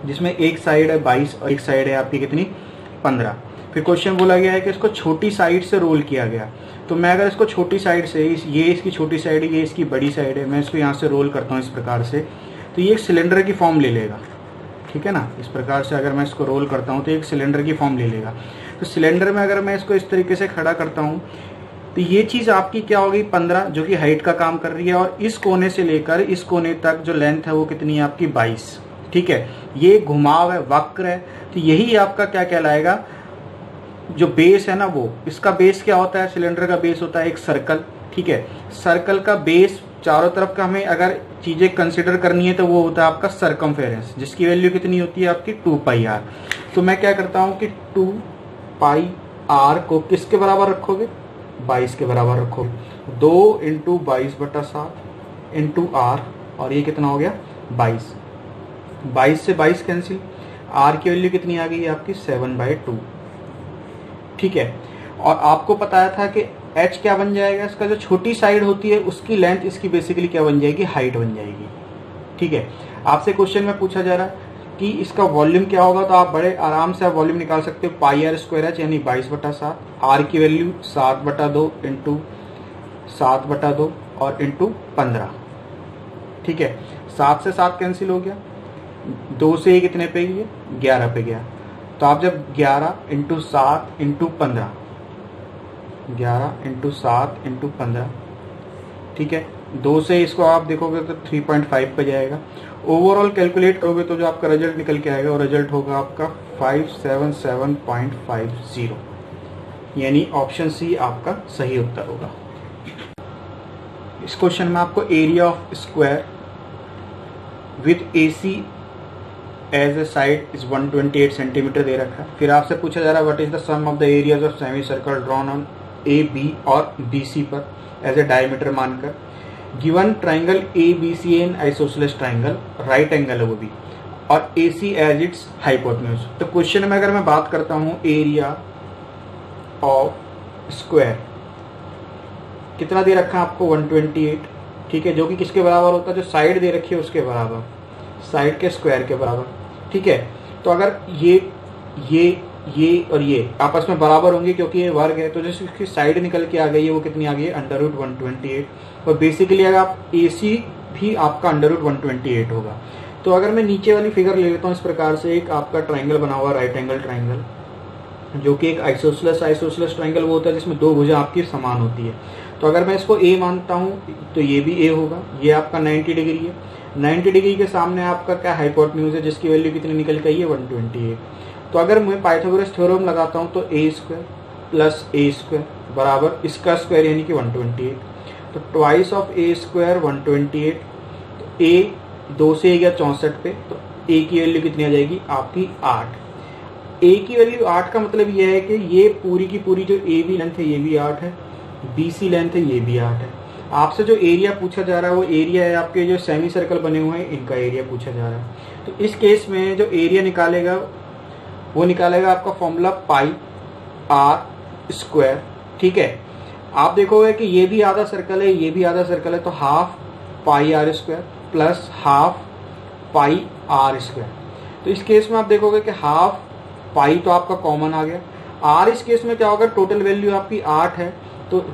जिसमें एक साइड है 22 और एक साइड है आपकी कितनी 15। फिर क्वेश्चन बोला गया है कि इसको छोटी साइड से रोल किया गया। तो मैं अगर इसको छोटी साइड से, ये इसकी छोटी साइड है, ये इसकी बड़ी साइड है, मैं इसको यहाँ से रोल करता हूँ इस प्रकार से, तो ये एक सिलेंडर की फॉर्म ले लेगा। ठीक है ना, इस प्रकार से अगर मैं इसको रोल करता हूँ तो एक सिलेंडर की फॉर्म ले लेगा। तो सिलेंडर में अगर मैं इसको इस तरीके से खड़ा करता हूँ तो ये चीज़ आपकी क्या होगी 15, जो कि हाइट का काम कर रही है, और इस कोने से लेकर इस कोने तक जो लेंथ है वो कितनी है आपकी 22। ठीक है, ये घुमाव है, वक्र है, तो यही आपका क्या कहलाएगा, जो बेस है ना वो, इसका बेस क्या होता है, सिलेंडर का बेस होता है एक सर्कल। ठीक है, सर्कल का बेस चारों तरफ का हमें अगर चीजें कंसिडर करनी है तो वो होता है आपका सर्कमफेरेंस, जिसकी वैल्यू कितनी होती है आपकी 2πr। तो मैं क्या करता हूँ कि 2πr को किसके बराबर रखोगे, 22 के बराबर रखोगे। 2 × 22/7 × r, और ये कितना हो गया 22। 22 से 22 कैंसिल, r की वैल्यू कितनी आ गई आपकी 7/2। ठीक है, और आपको बताया था कि h क्या बन जाएगा, इसका जो छोटी साइड होती है उसकी लेंथ इसकी बेसिकली क्या बन जाएगी, हाइट बन जाएगी। ठीक है, आपसे क्वेश्चन में पूछा जा रहा है कि इसका वॉल्यूम क्या होगा, तो आप बड़े आराम से आप वॉल्यूम निकाल सकते हो, πr² यानी 22/7, r की वैल्यू 7/2 × 7/2 और × 15। ठीक है, 7 से 7 कैंसिल हो गया, 2 से ये कितने पे गया 11 पे गया। तो आप जब 11 × 7 × 15, 11 × 7 × 15, ठीक है, 2 से इसको आप देखोगे तो 3.5 पे जाएगा। ओवरऑल कैलकुलेट करोगे तो जो आपका रिजल्ट निकल के आएगा वो रिजल्ट होगा आपका 577.50, यानी ऑप्शन सी आपका सही उत्तर होगा। इस क्वेश्चन में आपको area of square with AC as a side is 128 centimetre दे रखा है। फिर आपसे पूछा जा रहा है what is the sum of the areas of semi circle drawn on AB और BC पर एज ए डायमीटर मानकर। Given triangle ABC an isosceles triangle, right angle है वो भी, और AC एज इट्स हाइपोटेन्यूज। तो क्वेश्चन में अगर मैं बात करता हूँ एरिया ऑफ स्क्वायर कितना दे रखा है आपको 128, ठीक है, जो कि किसके बराबर होता है, जो साइड दे रखी है उसके बराबर, साइड के स्क्वायर के बराबर। ठीक है, तो अगर ये और ये आपस में बराबर होंगे क्योंकि ये वर्ग है, तो जैसे इसकी साइड निकल के आ गई है वो कितनी आ गई है √128, और बेसिकली अगर आप AC भी आपका √128 होगा। तो अगर मैं नीचे वाली फिगर ले लेता हूँ इस प्रकार से, एक आपका ट्राइंगल बना हुआ राइट एंगल ट्राइंगल, जो कि एक आइसोसेलेस ट्राइंगल वो होता है जिसमें दो भुजा आपकी समान होती है। तो अगर मैं इसको A मानता हूँ तो ये भी A होगा, ये आपका 90 डिग्री है, 90 डिग्री के सामने आपका क्या हाइपोटेन्यूज है जिसकी वैल्यू कितनी निकल के आई है 128। तो अगर मैं पाइथागोरस थ्योरम लगाता हूँ तो A² + A² बराबर इसका स्क्वायर यानी कि 128। तो ट्वाइस ऑफ A² 128, तो A 2 से गया 64 पे, तो A की वैल्यू कितनी आ जाएगी आपकी 8। A की वैल्यू 8 का मतलब यह है कि ये पूरी की पूरी जो AB लेंथ है ये भी 8 है, BC लेंथ है ये भी 8 है। आपसे जो एरिया पूछा जा रहा है वो एरिया है आपके जो सेमी सर्कल बने हुए हैं इनका एरिया पूछा जा रहा है। तो इस केस में जो एरिया निकालेगा वो निकालेगा आपका फॉर्मूला πr²। ठीक है, आप देखोगे कि ये भी आधा सर्कल है, ये भी आधा सर्कल है, तो ½ πr² + ½ πr²। तो इस केस में आप देखोगे कि ½ पाई तो आपका कॉमन आ गया, r इस केस में क्या होगा, टोटल वैल्यू आपकी 8 है, तो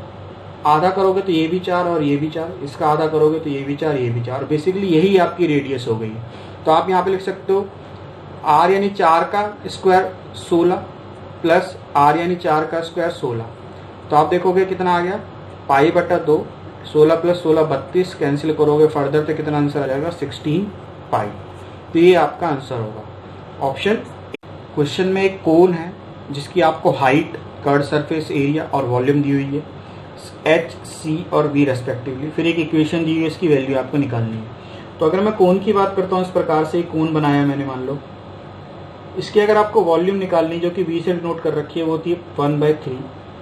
आधा करोगे तो ये भी 4 और ये भी 4, इसका आधा करोगे तो ये भी 4 ये भी 4, बेसिकली यही आपकी रेडियस हो गई। तो आप यहाँ पे लिख सकते हो r यानी 4 का स्क्वायर 16 प्लस r यानी 4 का स्क्वायर 16। तो आप देखोगे कितना आ गया π/2, 16 + 16 32, कैंसिल करोगे फर्दर तो कितना आंसर आ जाएगा 16π। तो ये आपका आंसर होगा ऑप्शन। क्वेश्चन में एक कोन है जिसकी आपको हाइट, कर्व सरफेस एरिया और वॉल्यूम दी हुई है H, C और V रेस्पेक्टिवली। फिर एक इक्वेशन दी हुई है, इसकी वैल्यू आपको निकालनी है। तो अगर मैं कोन की बात करता हूँ इस प्रकार से एक कोन बनाया मैंने, मान लो इसकी अगर आपको वॉल्यूम निकालनी जो कि V से नोट कर रखी है वो होती है 1/3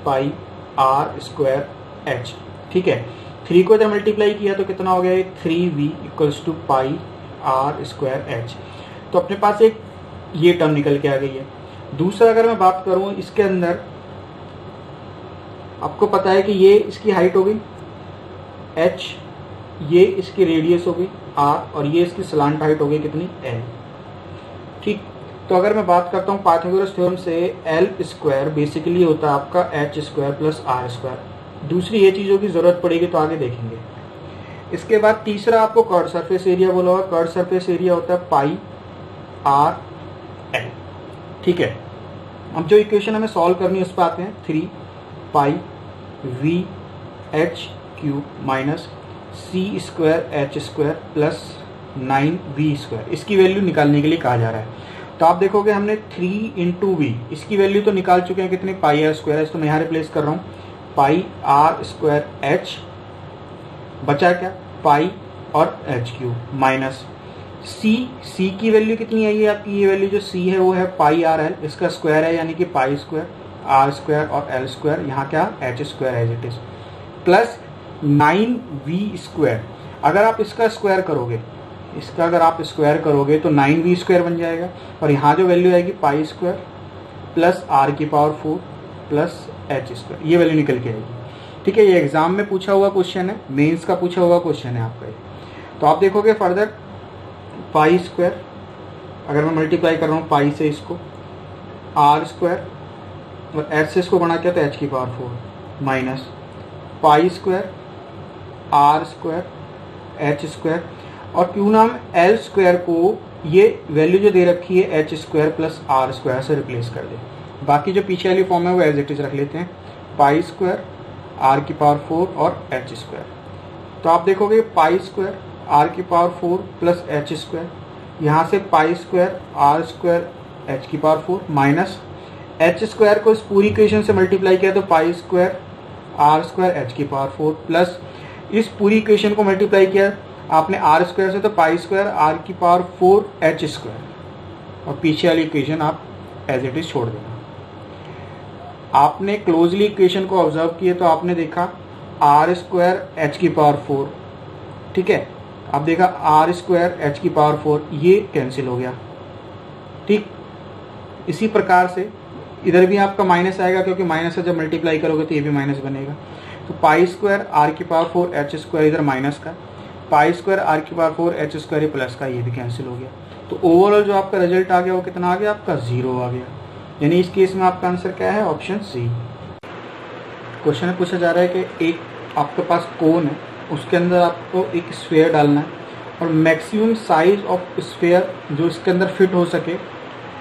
πr² H। ठीक है, 3 को इधर मल्टीप्लाई किया तो कितना हो गया 3V = πr² H। तो अपने पास एक ये टर्म निकल के आ गई है। दूसरा अगर मैं बात करूं इसके अंदर, आपको पता है कि ये इसकी हाइट हो गई, एच, ये इसकी रेडियस हो गई आर, और ये इसकी स्लांट हाइट हो गई कितनी, एल। ठीक, तो अगर मैं बात करता हूँ पाइथागोरस थ्योरम से, एल स्क्वायर बेसिकली होता है आपका H square plus R square. दूसरी ये चीज़ों की जरूरत पड़ेगी तो आगे देखेंगे। इसके बाद तीसरा आपको कर्व सरफेस एरिया बोला हुआ। कर्व सरफेस एरिया होता है पाई आर एल। ठीक है, अब जो इक्वेशन हमें सॉल्व करनी है उस पर आते हैं। 3 pi V H cube minus C square H square plus 9v square, इसकी वैल्यू निकालने के लिए कहा जा रहा है। तो आप देखोगे हमने 3 इंटू वी, इसकी वैल्यू तो निकाल चुके हैं कितनी, पाई आर स्क्वायर है, तो मैं यहाँ रिप्लेस कर रहा हूँ पाई आर स्क्वायर एच, बचा क्या पाई और एच क्यूब माइनस सी की वैल्यू कितनी आई है आपकी, ये वैल्यू जो सी है वो है पाई आर एल, इसका स्क्वायर है यानी कि पाई स्क्वायर आर स्क्वायर और एल स्क्वायर, यहाँ क्या H square as it is, plus 9v square. अगर आप इसका स्क्वायर करोगे, इसका अगर आप स्क्वायर करोगे तो 9v स्क्वायर बन जाएगा, और यहाँ जो वैल्यू आएगी पाई स्क्वायर प्लस आर की पावर 4 प्लस एच स्क्वायर, ये वैल्यू निकल के आएगी। ठीक है, ये एग्जाम में पूछा हुआ क्वेश्चन है, मेंस का पूछा हुआ क्वेश्चन है आपका। तो आप देखोगे फर्दर पाई स्क्वायर, अगर मैं मल्टीप्लाई कर रहा हूँ पाई से इसको, आर स्क्वायर और एच से इसको बना क्या तो एच की power 4 minus pi square R square H square, और क्यों नाम एल स्क्वायर को ये वैल्यू जो दे रखी है H square plus R square से रिप्लेस कर दे। बाकी जो पीछे वाली फॉर्म है वो एज इट इज रख लेते हैं, पाई स्क्वायर आर की पावर 4 और एच स्क्वायर। तो आप देखोगे पाई स्क्वायर आर की पावर 4 प्लस एच स्क्वायर, यहाँ से pi square R square H की पावर 4 माइनस एच स्क्वायर को इस पूरी इक्वेशन से मल्टीप्लाई किया तो pi square R square H की पावर 4 प्लस इस पूरी इक्वेशन को मल्टीप्लाई किया आपने आर स्क्वायर से तो पाई स्क्वायर आर की पावर 4 एच स्क्वायर, और पीछे वाली इक्वेशन आप एज इट इज छोड़ देना। आपने क्लोजली इक्वेशन को ऑब्जर्व किए तो आपने देखा आर स्क्वायर एच की पावर 4, ठीक है, आप देखा आर स्क्वायर एच की पावर 4 ये कैंसिल हो गया। ठीक, इसी प्रकार से इधर भी आपका माइनस आएगा क्योंकि माइनस से जब मल्टीप्लाई करोगे तो ये भी माइनस बनेगा। तो पाई स्क्वायर आर की पावर 4 एच स्क्वायर इधर माइनस का, पाई स्क्वायर आर की पावर 4 एच स्क्वायर प्लस का, ये भी कैंसिल हो गया। तो ओवरऑल जो आपका रिजल्ट आ गया वो कितना आ गया आपका 0 आ गया। यानी इस केस में आपका आंसर क्या है, ऑप्शन सी। क्वेश्चन में पूछा जा रहा है कि एक आपके पास कोन है, उसके अंदर आपको एक स्फीयर डालना है और मैक्सिमम साइज ऑफ स्फीयर जो इसके अंदर फिट हो सके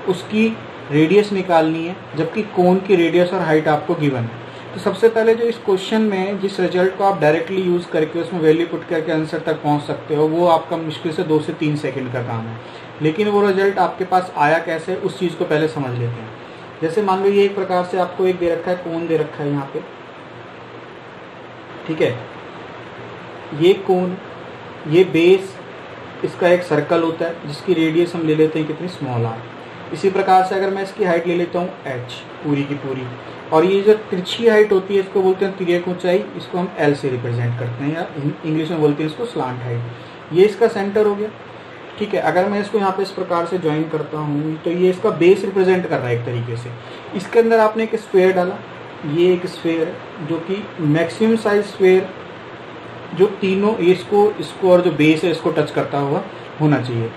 उसकी रेडियस निकालनी है, जबकि कोन की रेडियस और हाइट आपको गिवन है। तो सबसे पहले जो इस क्वेश्चन में जिस रिजल्ट को आप डायरेक्टली यूज़ करके उसमें वैल्यू पुट करके आंसर तक पहुंच सकते हो वो आपका मुश्किल से 2 से 3 सेकंड का काम है, लेकिन वो रिजल्ट आपके पास आया कैसे उस चीज़ को पहले समझ लेते हैं। जैसे मान लो ये एक प्रकार से आपको एक दे रखा है, कोन दे रखा है यहाँ पे, ठीक है, ये कोन, ये बेस, इसका एक सर्कल होता है जिसकी रेडियस हम ले लेते हैं कितनी, स्मॉल आर। इसी प्रकार से अगर मैं इसकी हाइट ले लेता हूँ h पूरी की पूरी, और ये जो तिरछी हाइट होती है इसको बोलते हैं तिर्यक ऊंचाई, इसको हम l से रिप्रेजेंट करते हैं या इंग्लिश में बोलते हैं इसको स्लांट हाइट। ये इसका सेंटर हो गया, ठीक है। अगर मैं इसको यहाँ पे इस प्रकार से ज्वाइन करता हूँ तो ये इसका बेस रिप्रेजेंट कर रहा है एक तरीके से। इसके अंदर आपने एक स्फीयर डाला, ये एक स्फीयर है जो कि मैक्सिमम साइज स्फीयर जो तीनों इसको और जो बेस है इसको टच करता हुआ होना चाहिए।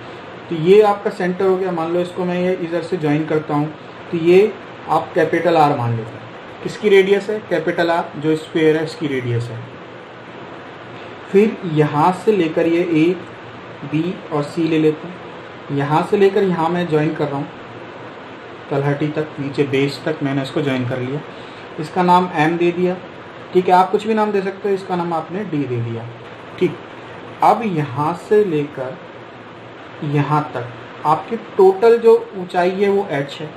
तो ये आपका सेंटर हो गया। मान लो इसको मैं ये इधर से ज्वाइन करता हूँ तो ये आप कैपिटल आर मान लेते हैं। किसकी रेडियस है, कैपिटल आर, जो स्फीयर है इसकी रेडियस है। फिर यहाँ से लेकर ये ए बी और सी ले लेते हैं, यहाँ से लेकर यहाँ मैं ज्वाइन कर रहा हूँ तलहटी तक, नीचे बेस तक मैंने इसको ज्वाइन कर लिया। इसका नाम एम दे दिया, ठीक है, आप कुछ भी नाम दे सकते हो, इसका नाम आपने डी दे दिया, ठीक। अब यहाँ से लेकर यहाँ तक आपकी टोटल जो ऊंचाई है वो h है।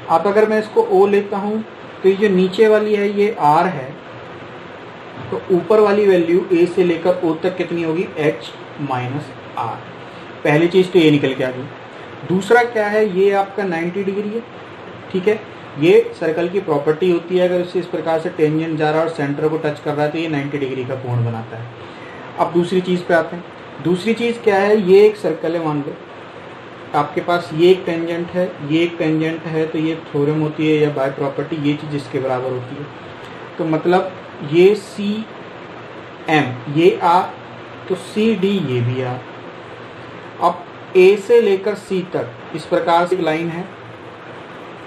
अब अगर मैं इसको o लेता हूँ तो ये जो नीचे वाली है ये r है, तो ऊपर वाली वैल्यू a से लेकर o तक कितनी होगी, h माइनस r। पहली चीज़ तो ये निकल के आ गई। दूसरा क्या है, ये आपका 90 डिग्री है, ठीक है। ये सर्कल की प्रॉपर्टी होती है, अगर इससे इस प्रकार से टेंजेंट जा रहा है और सेंटर को टच कर रहा है तो ये 90 डिग्री का कोण बनाता है। अब दूसरी चीज़ पे आते हैं। दूसरी चीज़ क्या है, ये एक सर्कल है, मान लो आपके पास ये एक टेंजेंट है, ये एक टेंजेंट है, तो ये थ्योरम होती है या बाय प्रॉपर्टी ये चीज़ इसके बराबर होती है। तो मतलब ये सी एम ये आर, तो सी डी ये भी आर। अब ए से लेकर सी तक इस प्रकार से लाइन है,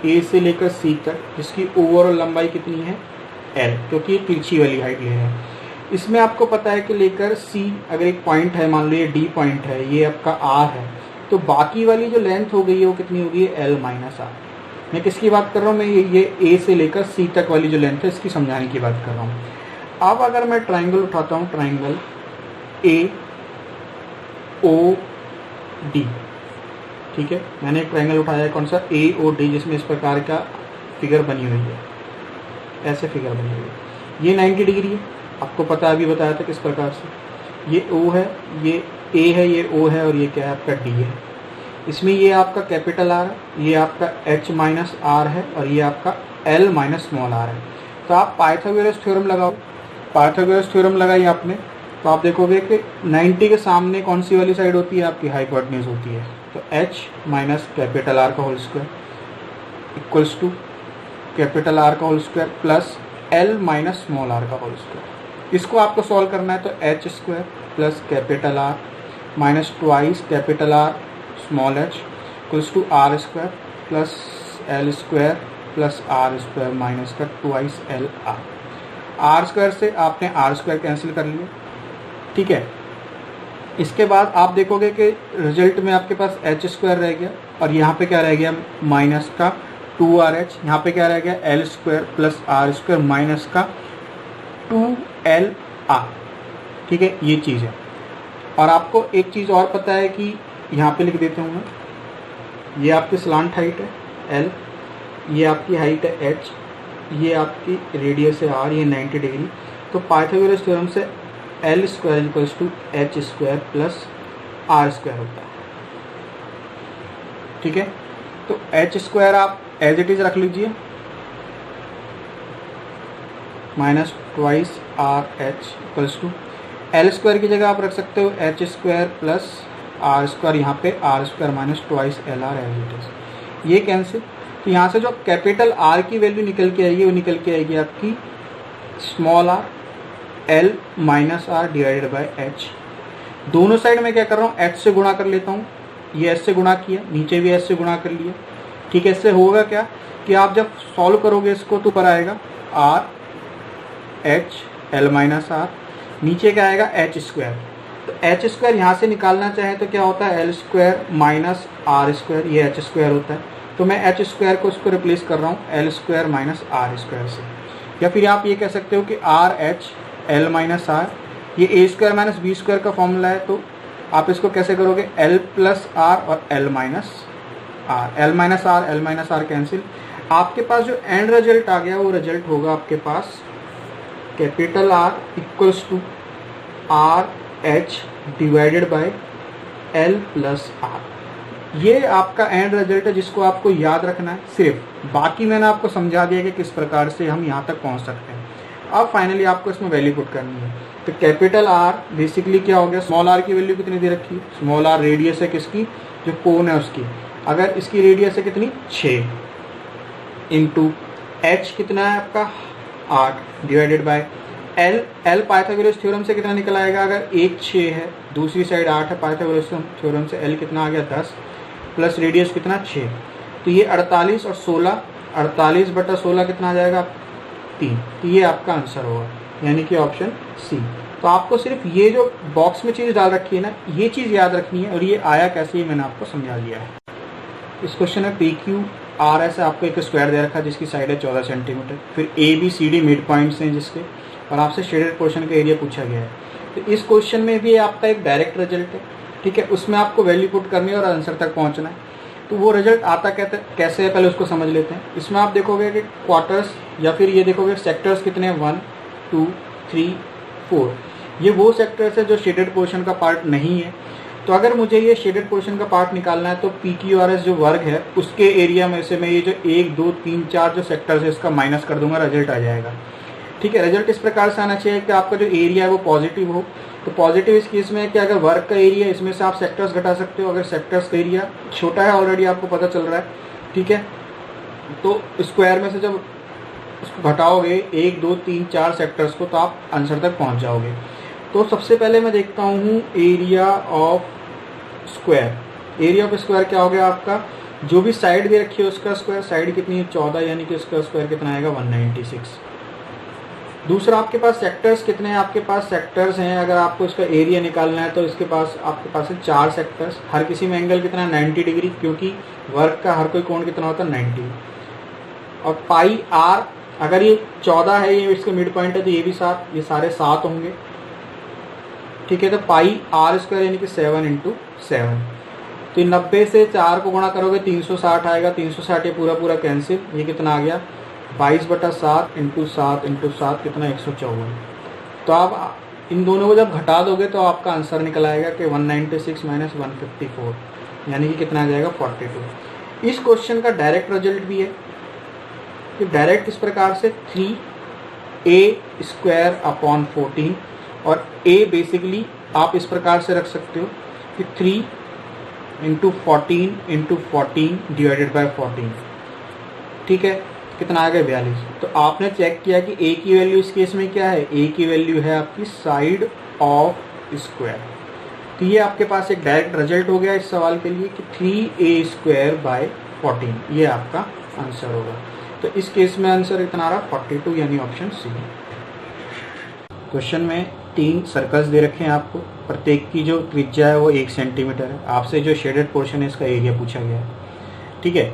ए से लेकर सी तक, जिसकी ओवरऑल लंबाई कितनी है एल, क्योंकि ये तिरछी वाली हाइट ले है। इसमें आपको पता है कि लेकर सी अगर एक पॉइंट है, मान लो ये डी पॉइंट है, ये आपका आर है, तो बाकी वाली जो लेंथ हो गई है वो कितनी होगी, एल माइनस आर। मैं किसकी बात कर रहा हूँ, मैं ये ए से लेकर सी तक वाली जो लेंथ है इसकी समझाने की बात कर रहा हूँ। अब अगर मैं ट्राइंगल उठाता हूँ, ट्राइंगल ए ओ डी, ठीक है, मैंने एक ट्राइंगल उठाया है, कौन सा, ए ओ डी, जिसमें इस प्रकार का फिगर बनी हुई है, ऐसे फिगर बनी हुई है। ये 90 डिग्री है, आपको पता है, अभी बताया था किस प्रकार से। ये ओ है, ये ए है, ये ओ है, और ये क्या है आपका डी है। इसमें ये आपका कैपिटल आर है, ये आपका एच माइनस आर है, और ये आपका एल माइनस स्मॉल आर है। तो आप पाइथागोरस थ्योरम लगाओ, पाइथागोरस थ्योरम लगाई आपने, तो आप देखोगे कि 90 के सामने कौन सी वाली साइड होती है, आपकी हाइपोटेन्यूज होती है। तो एच माइनस कैपिटल आर का whole square equals to capital R का whole square plus L minus small R का होल स्क्वायर। इसको आपको सॉल्व करना है, तो H square plus capital R minus twice capital R small H equals to R square plus L square plus R square minus का twice L R. R square से आपने are square cancel कर लिया, ठीक है। इसके बाद आप देखोगे कि रिजल्ट में आपके पास एच स्क्वायर रह गया, और यहाँ पे क्या रह गया, माइनस का 2RH, यहाँ पे क्या रह गया, L square plus R square minus का 2LR, ठीक है, ये चीज़ है। और आपको एक चीज़ और पता है कि यहाँ पे लिख देता हूँ मैं, ये आपकी स्लांट हाइट है L, ये आपकी हाइट है H, ये आपकी रेडियस है R, ये 90 डिग्री। तो पाइथागोरस थ्योरम से L square equals to H square plus R square होता है, ठीक है। तो एच स्क्वायर आप एज इट इज रख लीजिए, minus twice R H equals to L square की जगह आप रख सकते हो H square plus R square, यहाँ पे R square minus twice L R as it is, ये कैंसिल। तो यहाँ से जो कैपिटल आर की वैल्यू निकल के आएगी वो निकल के आएगी आपकी small R L minus R divided by H. दोनों साइड में क्या कर रहा हूँ, एच से गुणा कर लेता हूँ, ये एच से गुणा किया, नीचे भी एच से गुणा कर लिया, ठीक है। इससे होगा क्या कि आप जब सॉल्व करोगे इसको तो ऊपर आएगा R H L minus R, नीचे क्या आएगा एच स्क्वायर। तो एच स्क्वायर यहाँ से निकालना चाहे तो क्या होता है, L square minus R square, ये एच स्क्वायर होता है। तो मैं एच स्क्वायर को इसको रिप्लेस कर रहा हूँ L square minus R square से। या फिर आप ये कह सकते हो कि R H L minus R, ये A square minus B square का फॉर्मूला है, तो आप इसको कैसे करोगे, एल प्लस आर और L minus R, L minus R cancel. आपके पास जो एंड रिजल्ट आ गया वो रिजल्ट होगा आपके पास capital R equals to R H divided by L plus R. ये आपका एंड रिजल्ट है जिसको आपको याद रखना है सिर्फ, बाकी मैंने आपको समझा दिया कि किस प्रकार से हम यहाँ तक पहुँच सकते हैं। अब फाइनली आपको इसमें वैल्यू पुट करनी है। तो कैपिटल आर बेसिकली क्या हो गया, स्मॉल आर की वैल्यू कितनी दे रखी है, स्मॉल आर रेडियस है किसकी, जो कोन है उसकी, अगर इसकी रेडियस है कितनी 6 इंटू एच कितना है आपका 8 divided by L Pythagoras theorem से कितना निकल आएगा, अगर एक 6 है दूसरी साइड 8 है, पाइथागोरस थ्योरम से एल कितना आ गया 10 प्लस रेडियस कितना 6, तो ये 48 और 16, 48 बटा 16 कितना आ जाएगा 3। तो ये आपका आंसर होगा, यानी कि ऑप्शन सी। तो आपको सिर्फ ये जो बॉक्स में चीज़ डाल रखी है ना, ये चीज़ याद रखनी है, और ये आया कैसे ही मैंने आपको समझा दिया है। इस क्वेश्चन में पी क्यू आर ऐसे आपको एक स्क्वायर दे रखा है जिसकी साइड है 14 सेंटीमीटर, फिर A B C D mid points हैं जिसके, और आपसे शेडेड पोर्शन का एरिया पूछा गया है। तो इस क्वेश्चन में भी आपका एक डायरेक्ट रिजल्ट है, ठीक है, उसमें आपको वैल्यू पुट करनी है और आंसर तक पहुंचना है। तो वो रिजल्ट आता कैसे है पहले उसको समझ लेते हैं। इसमें आप देखोगे कि क्वार्टर्स या फिर ये देखोगे सेक्टर्स कितने हैं 1 2 3 4, ये वो सेक्टर्स है जो शेडेड पोर्शन का पार्ट नहीं है। तो अगर मुझे ये शेडेड पोर्शन का पार्ट निकालना है तो पी क्यू आर एस जो वर्ग है उसके एरिया में से मैं ये जो 1 2 3 4 जो सेक्टर्स है इसका माइनस कर दूंगा, रिजल्ट आ जाएगा, ठीक है। रिजल्ट इस प्रकार से आना चाहिए कि आपका जो एरिया है वो पॉजिटिव हो। तो पॉजिटिव इस केस में है कि अगर वर्क का एरिया इसमें से आप सेक्टर्स घटा सकते हो, अगर सेक्टर्स का एरिया छोटा है ऑलरेडी आपको पता चल रहा है, ठीक है, तो स्क्वायर में से जब उसको घटाओगे 1 2 3 4 सेक्टर्स को तो आप आंसर तक पहुंच जाओगे। तो सबसे पहले मैं देखता हूँ area of square. Area of square क्या हो गया आपका, जो भी साइड दे रखी है उसका स्क्वायर, साइड कितनी है 14, यानी कि उसका स्क्वायर कितना आएगा 196। दूसरा आपके पास सेक्टर्स कितने हैं, आपके पास सेक्टर्स हैं, अगर आपको इसका एरिया निकालना है तो इसके पास आपके पास है 4 सेक्टर्स। हर किसी में एंगल कितना है 90 डिग्री, क्योंकि वर्क का हर कोई कोण कितना होता है 90। और पाई आर, अगर ये 14 है, ये इसका मिड पॉइंट है, तो ये भी 7, ये सारे 7 होंगे, ठीक है। तो पाई आर स्क्वायर यानी कि 7 × 7। तो 90 से 4 को गुणा करोगे 360 आएगा, 360 ये पूरा पूरा कैंसिल, ये कितना आ गया 22/7 × 7 × 7 कितना 154। तो आप इन दोनों को जब घटा दोगे तो आपका आंसर निकल आएगा कि 196 - 154, यानी कि कितना आ जाएगा 42। इस क्वेश्चन का डायरेक्ट रिजल्ट भी है कि डायरेक्ट इस प्रकार से 3a² / 14, और a बेसिकली आप इस प्रकार से रख सकते हो कि 3 × 14 × 14 / 14, ठीक है, कितना आ गया 42। तो आपने चेक किया कि a की वैल्यू इस केस में क्या है, a की वैल्यू है आपकी साइड ऑफ स्क्वायर। तो ये आपके पास एक डायरेक्ट रिजल्ट हो गया इस सवाल के लिए कि 3a² / 14, ये आपका आंसर होगा। तो इस केस में आंसर इतना आ रहा 42, यानी ऑप्शन सी। क्वेश्चन में 3 सर्कल्स दे रखे हैं आपको, प्रत्येक की जो त्रिज्या है वो 1 सेंटीमीटर है। आपसे जो शेडेड पोर्शन है इसका एरिया पूछा गया है, ठीक है।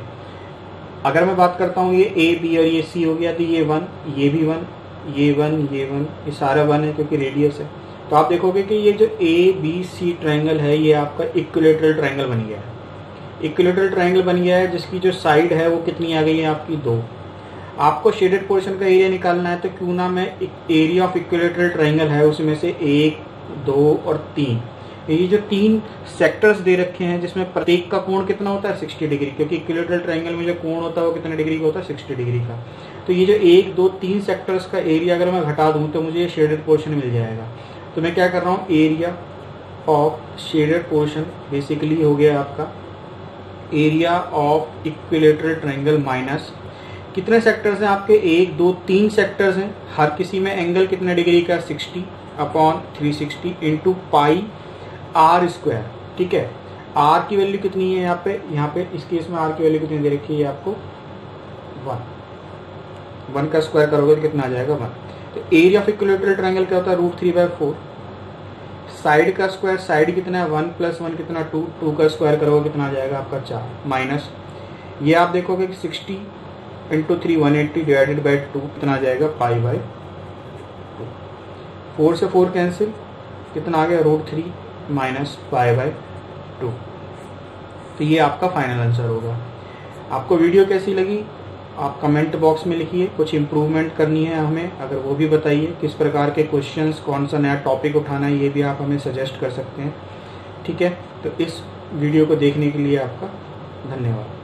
अगर मैं बात करता हूँ ये ए बी और ये सी हो गया, तो ये 1, ये भी 1, ये 1, ये 1, ये सारा 1 है क्योंकि रेडियस है। तो आप देखोगे कि ये जो ए बी सी ट्रायंगल है ये आपका इक्विलैटरल ट्रायंगल बन गया है। इक्विलैटरल ट्रायंगल बन गया है जिसकी जो साइड है वो कितनी आ गई है आपकी 2। आपको शेडेड पोर्शन का एरिया निकालना है, तो क्यों ना मैं एरिया ऑफ इक्विलैटरल ट्रायंगल है उसमें से 1, 2 और 3, ये जो 3 सेक्टर्स दे रखे हैं जिसमें प्रत्येक का कोण कितना होता है 60 डिग्री, क्योंकि इक्विलैटरल ट्रायंगल में जो कोण होता है वो कितने डिग्री का होता है 60 डिग्री का। तो ये जो 1, 2, 3 सेक्टर्स का एरिया अगर मैं घटा दूं तो मुझे ये शेडेड पोर्शन मिल जाएगा। तो मैं क्या कर रहा हूँ, area of shaded portion basically हो गया आपका area of equilateral triangle minus कितने सेक्टर्स हैं आपके 1, 2, 3 सेक्टर्स हैं, हर किसी में एंगल कितने डिग्री का 60/360 × पाई आर स्क्वायर, ठीक है। आर की वैल्यू कितनी है यहाँ पे इस केस में आर की वैल्यू कितनी दे रखी है आपको 1 का स्क्वायर करोगे तो कितना आ जाएगा 1। तो एरिया ऑफ इक्विलैटरल ट्रायंगल क्या होता है √3/4। साइड का स्क्वायर, साइड कितना है 1 + 1 कितना 2, 2 का स्क्वायर करोगे कितना आ जाएगा आपका 4, माइनस ये आप देखोगे कि 60 × 3 180 / 2 कितना आ जाएगा π/2। 4 से 4 कैंसिल, कितना आ गया √3 - π/2। तो ये आपका फाइनल आंसर होगा। आपको वीडियो कैसी लगी आप कमेंट बॉक्स में लिखिए, कुछ इम्प्रूवमेंट करनी है हमें अगर वो भी बताइए, किस प्रकार के क्वेश्चंस, कौन सा नया टॉपिक उठाना है ये भी आप हमें सजेस्ट कर सकते हैं, ठीक है। तो इस वीडियो को देखने के लिए आपका धन्यवाद।